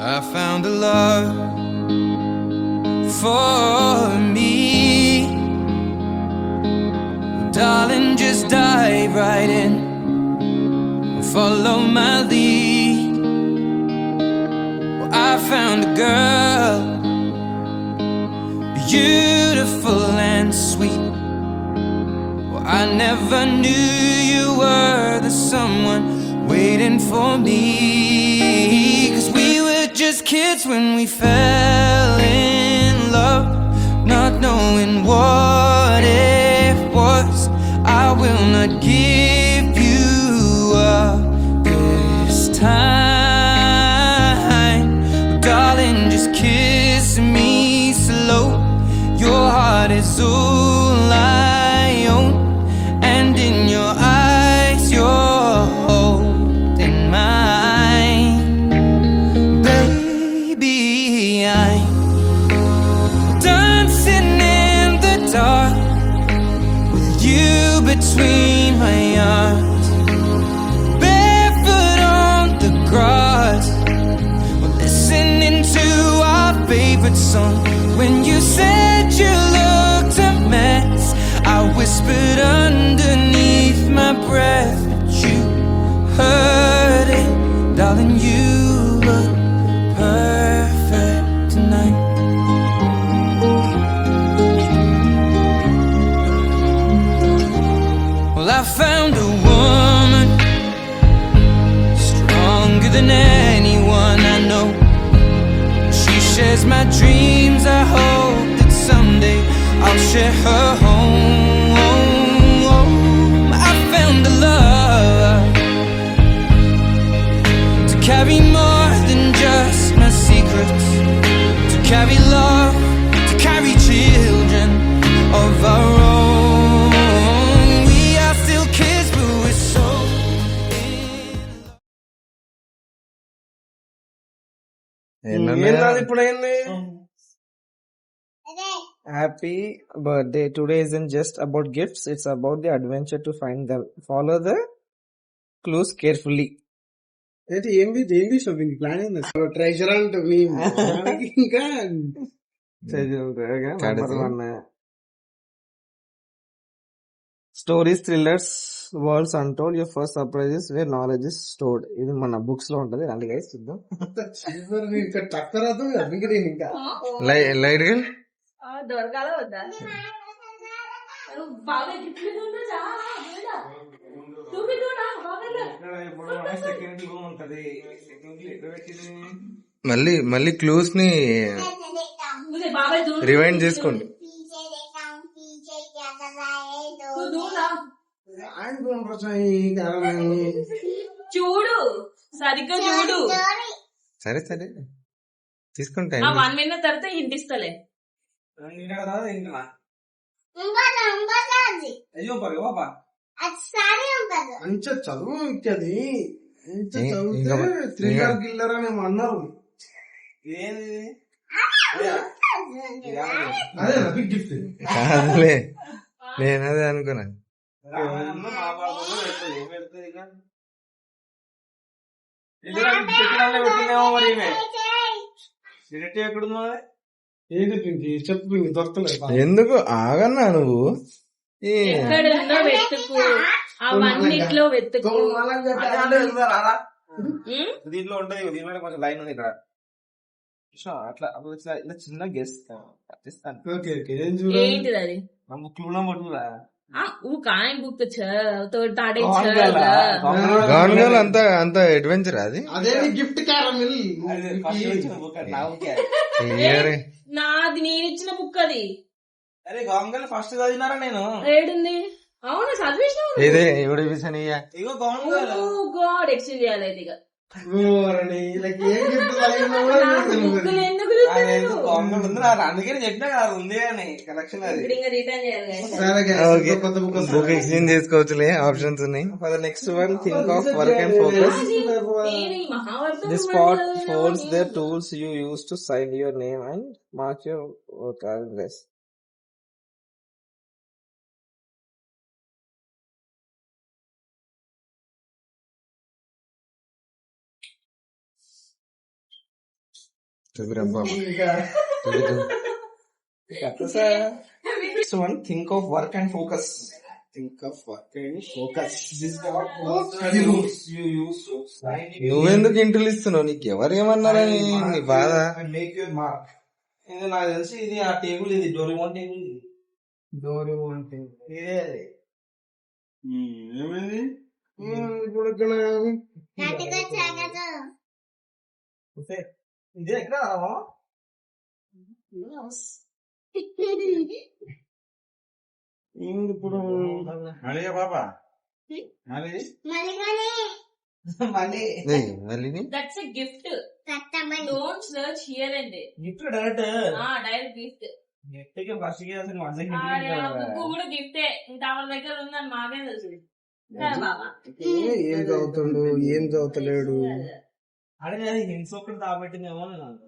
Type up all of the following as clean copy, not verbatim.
I found a love for me. Darling, just dive right in and follow my lead. Well, I found a girl, beautiful and sweet. Well, I never knew you were the someone waiting for me. 'Cause we were just kids when we fell in love, not knowing what it was. I will not give you up this time. Darling, just kiss me slow. Your heart is all I own, and in your eyes you're holding mine. Baby, I'm dancing in the dark with you between my arms, barefoot on the grass. We're listening to our favorite song. When you said you looked a mess, I whispered underneath my breath, but you heard it. Darling, you look perfect tonight. Well, I found a woman stronger than anyone I know. She shares my dreams. I hope that someday I'll share her home. I found a love to carry more than just my secrets, to carry love, to carry children of our own. We are still kids, but we're so ఏంటది ఇప్పుడు ఏంది happy birthday today isn't just about gifts, it's about the adventure to find them. Follow the clues carefully. ఏంటి ఏం తీసావు దీనికి plan ఏంది treasure అంటే ఇంకా Number 1 stories, thrillers, worlds untold, your first surprises where knowledge is stored. ఇది మన books లో ఉంటది. రండి గైస్ చూద్దాం. ఇంకా టక్కరాదు ఇంకా లైట్ గా దొరకాల వద్దా బాగా మళ్ళీ క్లూస్ ని రివైండ్ చేసుకోండి. చూడు సరిగ్గా చూడు. సరే తీసుకుంటా. 1 minute తర్వాత ఇంటిస్తలే. మంచిగా చదువు అది థ్రిల్లర్ గిల్లర్ అని అన్నారు. అదే బిగ్ గిఫ్ట్ కాదులే, నేను అదే అనుకున్నా. చెప్పు దొరకలేదు. ఎందుకు ఆగన్నా నువ్వు? ఎక్కడుందో వెతుకు, అవన్నిట్లో వెతుకు. దీంట్లో ఉంటది, దీంట్లో కొంచెం లైన్ ఉంది ఇక్కడ. అట్లా ఇలా చిన్న గెస్ట్ ఏంటిది అది? క్లూనా పడుతుందా? కాయ్ బుక్ తాడే అంత అడ్వెంచర్ అది. అదే గిఫ్ట్ క్యారమిల్ నాది, నేను ఇచ్చిన బుక్ అది. అరే గోంగల్ ఫస్ట్ చదివినారా నేను? ఏడుంది? అవునా చదివించావు? ఇదే ఎవడు ఇగో గోంగల్ గాడ్ ఎక్స్చేంజ్ చేయాలి ఇక. అందుకే చెప్పినా కదా ఉంది అని కలెక్షన్. అది బుక్ ఎక్స్చేంజ్ చేసుకోవచ్చులే, ఆప్షన్స్ ఉన్నాయి. For the next one think of work and focus. This part holds the tools you use to sign your name and mark your work address. Next one, think of work and focus. Think of work and focus. Study rules you use to sign your నువ్వెందుకు ఇంటర్లు ఇస్తున్నావు? నీకు ఎవరేమన్నారని నీ బాధ? and make your mark. ఇది నాకు తెలిసి ఇది ఆ టేబుల్, ఇది డోరేమోన్ టేబుల్, ఇది డోరేమోన్ ఇదే అది. ఏమైంది ఇప్పుడు ఇక్కడ ఇదే ఎక్కడ రావా? ఏంది ఇప్పుడు మళ్ళీ మళ్ళీ that's a gift. Don't search here and gift direct direct gift. Gift first అసలు బుక్ కూడా గిఫ్టే. ఇంకా వాళ్ళ దగ్గర ఉందని మాకే తెలుసు కదా బాబా. ఏం చదువుతుండు ఏం చదువుతలేడు. అడిగి హింస ఒకటి దాబెట్టిందేమో అని నాకు.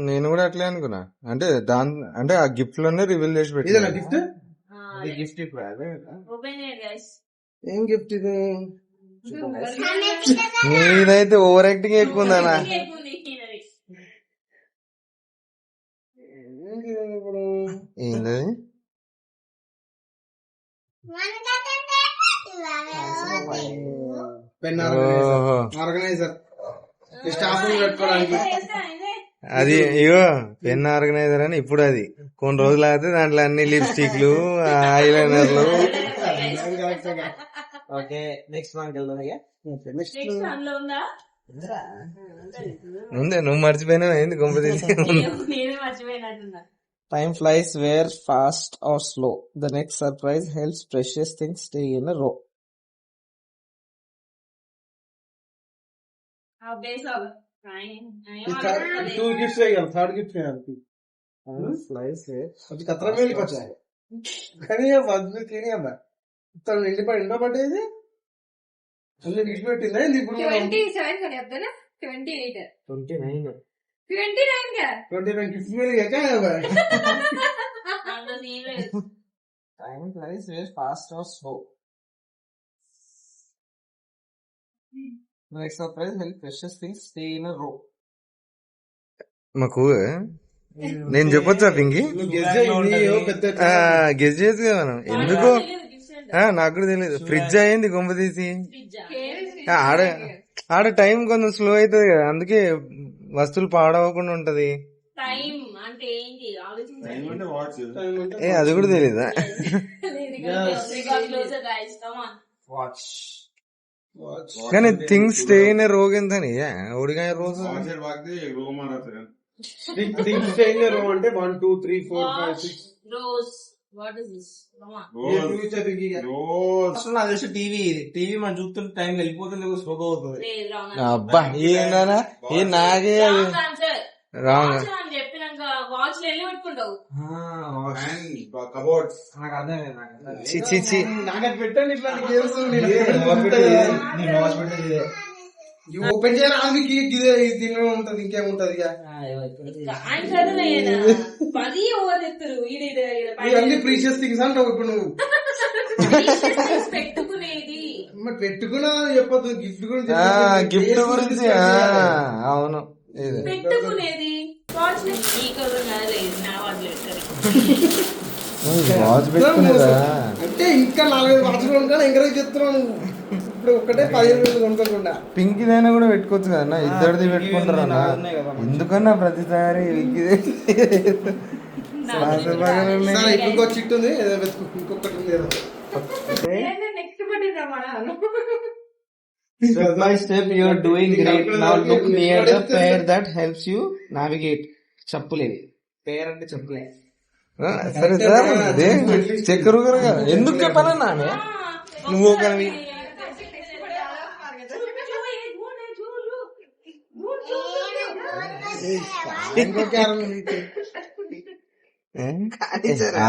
నేను కూడా అట్లే అనుకున్నా. అంటే ఆ గిఫ్ట్ లోనే రివీల్ చేసి ఇదేనా పెట్టి గిఫ్ట్? ఇది గిఫ్ట్ ఇప్పుడు అదే ఓపెన్ చేయండి గైస్. ఏం గిఫ్ట్ ఇది? నీదైతే ఓవర్ యాక్టింగ్ ఎక్కువ ఉందనా? ఏంది ఇప్పుడు? ఏంటది? పెన్ ఓహో, ఆర్గనైజర్ స్టాఫ్ పెట్టుకోవడానికి. అది ఇగో పెన్ ఆర్గనైజర్ అని. ఇప్పుడు అది కొన్ని రోజులు అయితే దాంట్లో అన్ని లిప్స్టిక్లు, ఐలైనర్లు. ఓకే నెక్స్ట్ మనకి వెళ్దాం ఇక. నెక్స్ట్ నెక్స్ట్ అందులో ఉందా? ముందే నువ్వు మర్చిపోయినావు ఏంది గొంప తీసి? నేనే మర్చిపోయినట్టున్నా. Time flies where fast or slow. The next surprise helps precious things stay in a row. ఆ బేస్ ఆఫ్ టూ గిఫ్ట్స్ వేయాలి, థర్డ్ గిఫ్ట్ వేయాలి. Time flies where అది కత్ర మేలు పచ్చాయి కానీ వద్దు తినేమ్మా. తను ఎండిపోయి పట్టేది అన్ని విడిచిపెట్టిందా ఇది ఇప్పుడు? 27 का చెప్తానా? 28 29. 29 का 29 గిఫ్ట్స్ మేలు ఎక్కా అందులో సీన్ లేదు. Time flies where fast or slow. The next surprise helps precious things stay in a row. మాకు నేను చెప్పొచ్చా పింకి? పెద్ద గెస్ చేయొచ్చు కదా మనం. ఎందుకు నాకు కూడా తెలియదు. ఫ్రిడ్జ్ అయింది గొంప తీసి. ఆడ టైం కొంచెం స్లో అవుతుంది కదా, అందుకే వస్తువులు పాడవకుండా ఉంటది. టైం అంటే ఏంటి ఆలోచించండి. అది కూడా తెలీదా? Watch. కానీ థింగ్స్ స్టే ఇన్ రోగ్ ఎంతని ఓడిగా రోజు థింగ్స్ చేంజ్ అంటే 1 2 3 4 5 6 రోజ్. What is this? అసలు నాకు తెలిసి టీవీ మనం చూస్తుంటే టైం వెళ్ళిపోతుంది, స్లో అవుతుంది. లేదు రాంగ్ అబ్బా ఏందనా ఏ నాగే ఆన్సర్. రాంగ్. వాచ్ అని చెప్పినాక వాచ్ లో వెళ్ళి పెట్టుకుంటావు. నాకు అర్థమైంది, నాకు అర్థమైంది. చి నాకు అది పెట్టండి ఇట్లాంటి గేమ్స్. ఓపెన్ చేయాలి ఇదే దీనిలో ఉంటది, ఇంకేముంటది ఇక. ఆయన చదువులేదా 10 ఓవర్ ఎత్తురు. ఇవన్నీ ప్రీషియస్ థింగ్స్ అంటావు ఇప్పుడు నువ్వు. పెట్టుకునేది మరి పెట్టుకున్నా చెప్పొద్దు, గిఫ్ట్ గురించి గిఫ్ట్ గురించి. అవును, ఇది పెట్టుకునేది వాచ్. నీకు లేదు, నా వాచ్ లేదు. వాచ్ పెట్టుకునేదా? అంటే ఇంకా 4-5 వాచ్లు ఉంటాను ఎంకరేజ్ చేస్తున్నాను. ఇప్పుడు ఒక్కటే 15,000 కొనుక్కోకుండా పింకిదైనా కూడా పెట్టుకోవచ్చు కదా. ఇద్దరిది పెట్టుకుంటారు అన్న. ఎందుకన్నా ప్రతిసారి ఇంకో చిట్టు ఉంది, ఇంకొకటి ఉంది. Next పట్టిద్దాం. Step by step you are doing great. Now look near the pair that helps you navigate. చెప్పులేవి పేర్ అంటే చెప్పులే. సరే సార్, అదే చక్కెర కదా. ఎందుకు చెప్పాలన్నా నువ్వు ఒకవి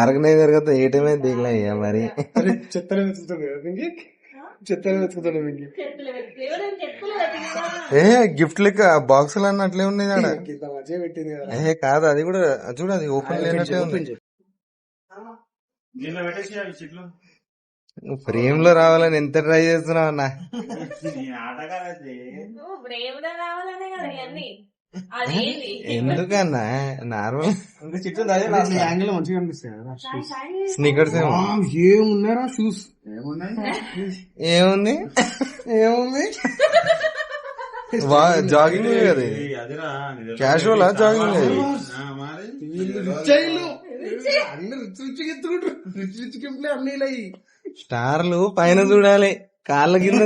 ఆర్గనైజర్ కదా ఏ టైం అయితే దిగలే మరి. చెత్తలు వెతుకుతాడు కదా, చెత్తలు వెతుకుతాడు. గిఫ్ట్ లెక్క బాక్సులు అన్న అట్లే ఉన్నాయి ఆడ. మంచిగా పెట్టింది కదా. కాదు, అది కూడా చూడు, అది ఓపెన్ లేనట్టే ఉంది. నువ్వు ఫ్రేమ్ లో రావాలని ఎంత ట్రై చేస్తున్నావు అన్న. రావాలనే కదా ఇవన్నీ. అదేంటి ఎందుకన్నా నార్మల్ ఇంకా చిట్టు అదే లాస్ట్ యాంగిల్ మంచిగా కనిపిస్తాయి కదా స్నికర్స్ ఏమున్నారా షూస్ ఏముంది ఏముంది జాగింగ్ కదా క్యాజువల్ జాగింగ్ అన్ని రిచ్ రిచ్ ఎత్తుకుంటారు రిచ్ రిచ్ కింప్లే అన్ని ఇలా స్టార్లు పైన చూడాలి కాళ్ళ కింద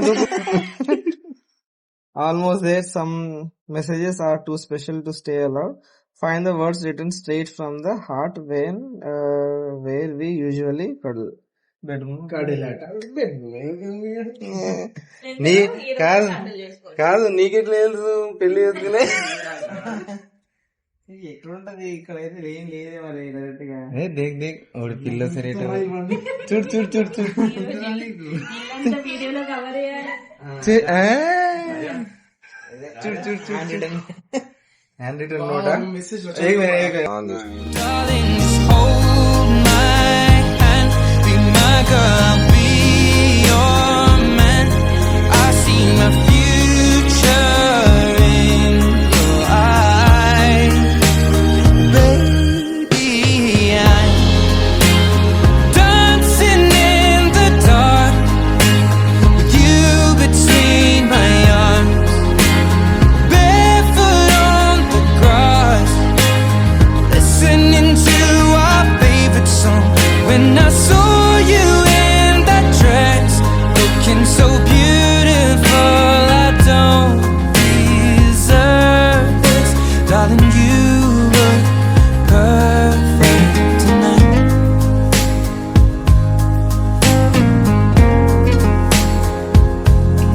almost there. Some messages are too special to stay aloud. Find the words written straight from the heart when where we usually cuddle. Bedroom. నీ కాదు కాదు నీకెట్లా తెలుసు పెళ్లి చేసుకునే ఎక్కడుంటది ఇక్కడైతే ఏం లేదే మరి డైరెక్ట్ గా దేక్ దేక్ ఒకటి పిల్ల సరే చూడు చూడు చూడు చూడు వీడియోలో కవర్ చేయాలి చూడు చూడు చూడు hand written NOTA Darling, just hold my hand. Be my girl, I'll be your man. I see my future in your eyes. Baby, I'm dancing in the dark with you between my arms. Barefoot on the grass, listening to our favorite song. When I saw you in that dress, looking so beautiful, I don't deserve this. Darling, you look perfect tonight.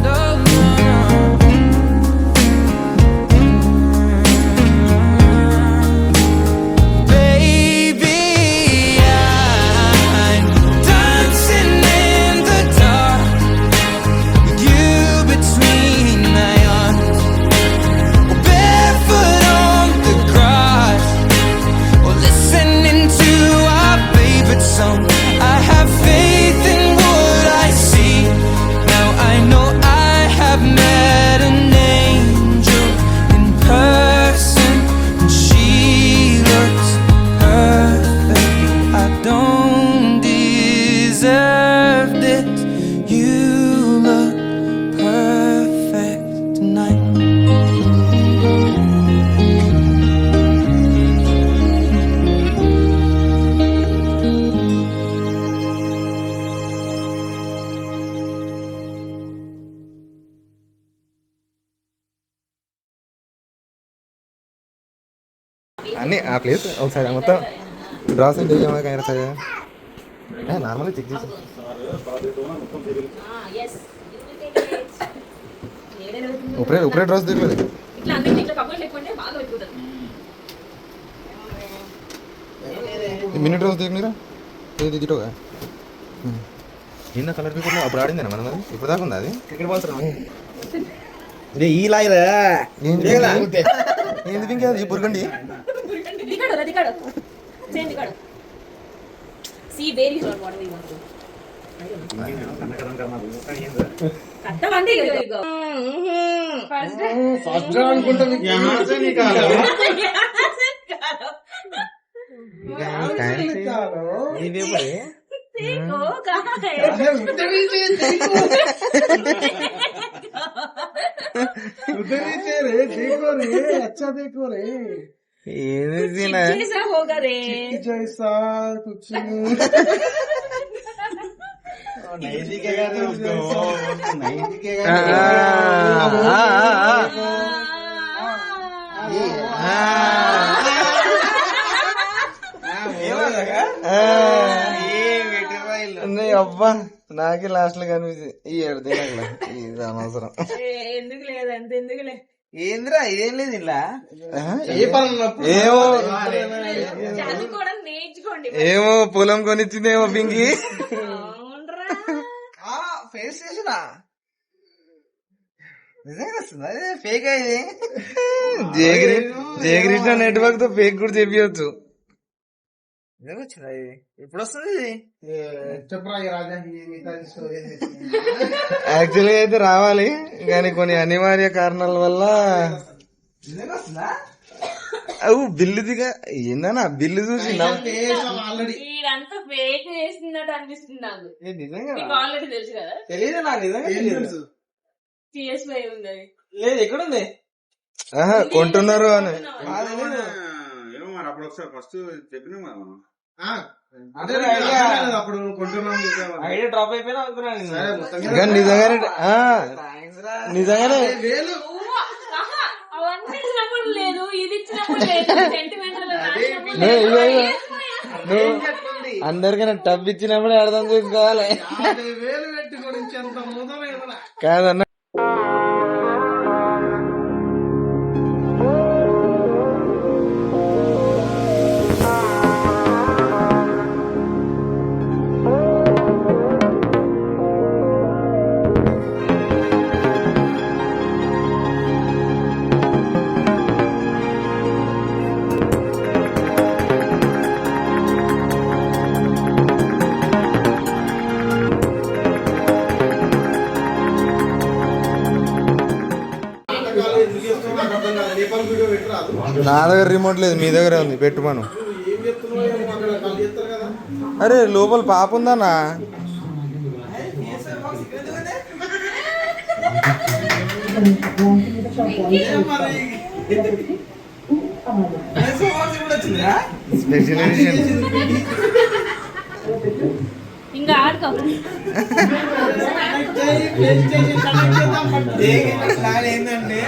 No, no, baby, I'm dancing in the dark with you between my arms, barefoot on the grass, or listening to our favorite song. I have faith in what I see. Now I know I have met an angel in person, and she looks perfect. I don't deserve this. You look perfect tonight. అన్ని ఆ place ఒకసారి మొత్తం dross అంటే నార్మల్గా check చేసి ఉపరే ఉపరే dross దిగలేదు ఇట్లా అందరికీ ఇట్లా కబుర్లు లేకుంటే బాగా పెట్టుకుంటారు. మినీ డ్రాస్ దిగనీరా ఏది దిగటోగా నిన్న కలర్ పేపర్లో అప్పుడు ఆడిందేనా మనం అది ఇప్పుడు దాకా ఉందా అది ఈ లాయరా ఏంది పింక్ అది బుర్గండి దిగాడు దిగాడు సేమ్ దిగాడు. See where is not what we want. కట్టవండి ఫస్ట్ ఫస్ట్ అనుకుంటా देखो कहाँ है उधर ही से रे देखो रे अच्छा देखो रे ఏది जैसा होगा रे जैसा कुछ नहीं दिखेगा तो उसको नहीं दिखेगा అబ్బా నాకే లాస్ట్ లో కనిపించింది ఈ ఏడు తినగల ఇది అనవసరం ఎందుకు లేదు అంత ఎందుకులే ఏంద్రా ఏం లేదు ఇలా ఏమో చదువుకోవడం నేర్చుకోండి ఏమో పొలం కొనిచ్చిందేమో పింకి అవునరా ఫేస్ చేసినా నిజంగా వస్తుంది అదే ఫేక్ అయింది జయకృష్ణ నెట్వర్క్ తో ఫేక్ కూడా చెప్పవచ్చు నిజంగా వచ్చిందా ఇది ఎప్పుడు వస్తుంది ఇది చెప్పరా రాజా యాక్చువల్గా అయితే రావాలి కానీ కొన్ని అనివార్య కారణాల వల్ల నిజంగా వస్తుందా? అవు బిల్లు దిగా ఏందన్నా బిల్లు చూసి ఆల్రెడీ వీడంతా ఫేక్ చేస్తున్నట్టు అనిపిస్తుంది నాకు. నిజంగా మీకు ఆల్రెడీ తెలుసు కదా తెలియదు నాకు నిజంగా తెలియదు. PS5 ఉంది అది. లేదు ఎక్కడుంది ఆహా కొంటున్నారు అని ఏమో మరి అప్పుడు ఒకసారి ఫస్ట్ చెప్పినాం కదా మనం. అంటే అప్పుడు కొంటున్నాం ఐడియా డ్రాప్ అయిపోయినా అనుకున్నాను నేను. కానీ నిజంగానే నిజంగానే వేలు ఆహా, అవన్నీ ఇచ్చినప్పుడు లేదు, ఇది ఇచ్చినప్పుడు లేదు, సెంటిమెంటల్ నువ్వు అందరికైనా టబ్ ఇచ్చినప్పుడే అర్థం చేసుకోవాలి 50,000 పెట్టి కొనించేంత ముదం ఏమన్నా. కాదన్న. ఎందుకు చేస్తున్నావు నాకు అర్థం కాదు. నేపాల్ వీడియో పెట్టి రాదు. నా దగ్గర రిమోట్ లేదు, మీ దగ్గరే ఉంది, పెట్టుమాను. ఏం చెప్తున్నావు ఏమో అక్కడ కళ్ళు చేస్తారు కదా. అరే లోపల పాప ఉందన్నా. Special edition. ఇంకా ఆడుకో. ఏంటంటే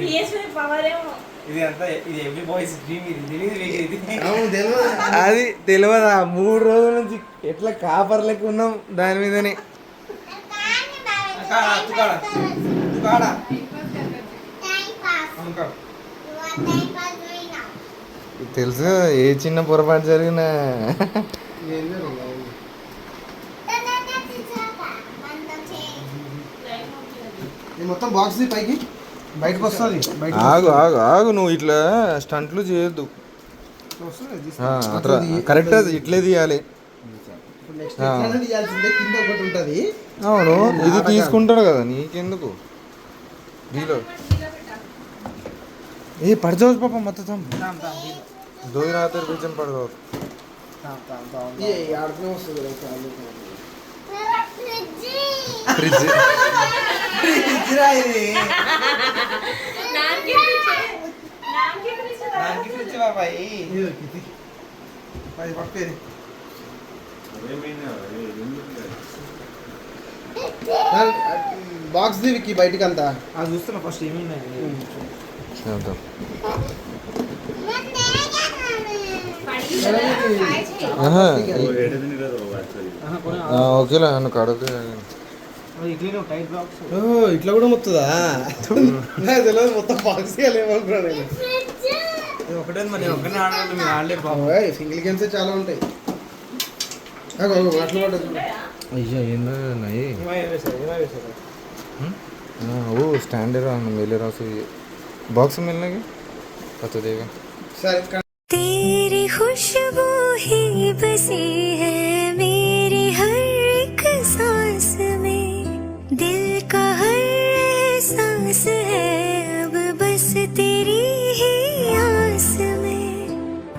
PS5 పవర్ ఏమో. ఇది అంతా ఇది ఎవ్రీ బాయ్స్ డ్రీమ్. ఇది తెలియదు అవును తెలియదు. అది తెలియదా 3 రోజుల నుంచి ఎట్లా కాపర్ లెక్క ఉన్నాం దాని మీదనే. తెలుసు ఏ చిన్న పొరపాటు జరిగినా ఇది మొత్తం బాక్స్ పైకి బయటకు వస్తుంది. బయట ఆగు ఆగు ఆగు, నువ్వు ఇట్లా స్టంట్లు చేయొద్దు. కరెక్ట్ అది ఇట్లే తీయాలి. నెక్స్ట్ ఎట్లా తీయాల్సిందే. కింద ఒకటి ఉంటది. అవును ఇది తీసుకుంటాడు కదా, నీకెందుకు దీలో ఏ పడతావు పాప మొత్తం దోయి రాత్రి కూర్చొని పడతావు. ఆడుతూనే వస్తుంది ఫ్రిడ్జ్ నాకే ఫ్రిడ్జ్ బాబాయ్. అది పక్కేది. బాక్స్ దివికి బయటికి అంతా అది చూస్తున్నా ఫస్ట్ ఏమైనా చూద్దాం. ఆహా, ఓకేలా నువ్వు కడదు. ఇట్లనే టైట్ బాక్స్. ఇట్లా కూడా మొత్తుందా? నాకు తెలియదు. మొత్తం బాక్స్ ఏమనుకున్నాను నేను. ఇది ఒకటే మరి నేను ఒక్కనే ఆడాలి, మీరు ఆడలే బాబు. సింగిల్ గేమ్స్ చాలా ఉంటాయి. మాట్లాడదు. అయ్యా ఏందో वो स्टैंड है मेले रहा से बॉक्स मिलने के पता देगा. సరే तेरी खुशबू ही बसी है मेरी हर एक सांस में, दिल का हर सांस है अब बस तेरी ही आस में.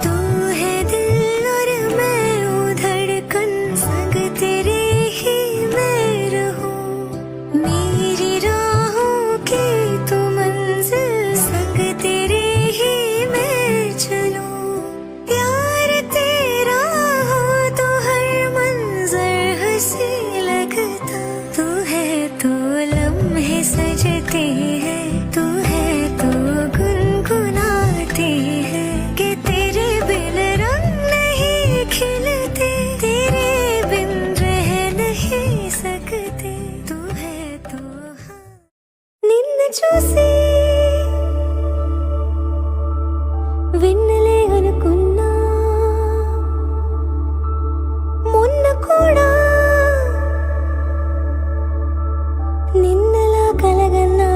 तू है दिल और मैं हूँ धड़कन, संग तेरे ही मैं रहूं. मेरी राहों की तू मंजिल, संग तेरे ही मैं चलूं. प्यार तेरा हो तो हर मंजर हंसी लगता. तू है तो लम्हे सजते हैं, तू है तो गुनगुनाती है कि तेरे बिन रंग नहीं खिलते, तेरे बिन रह नहीं सकते. तू है तो हाँ నిన్ను చూసి విన్నలే అనుకున్నా, మొన్న కూడా నిన్నలా కలగన్నా.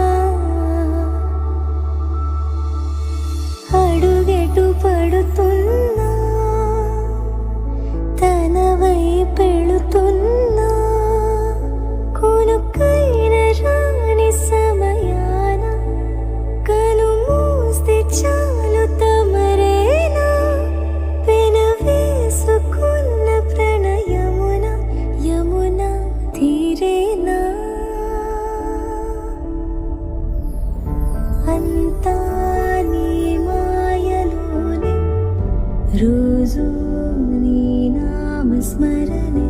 అంతా నీ మాయలోనే రోజు నీ నామస్మరణే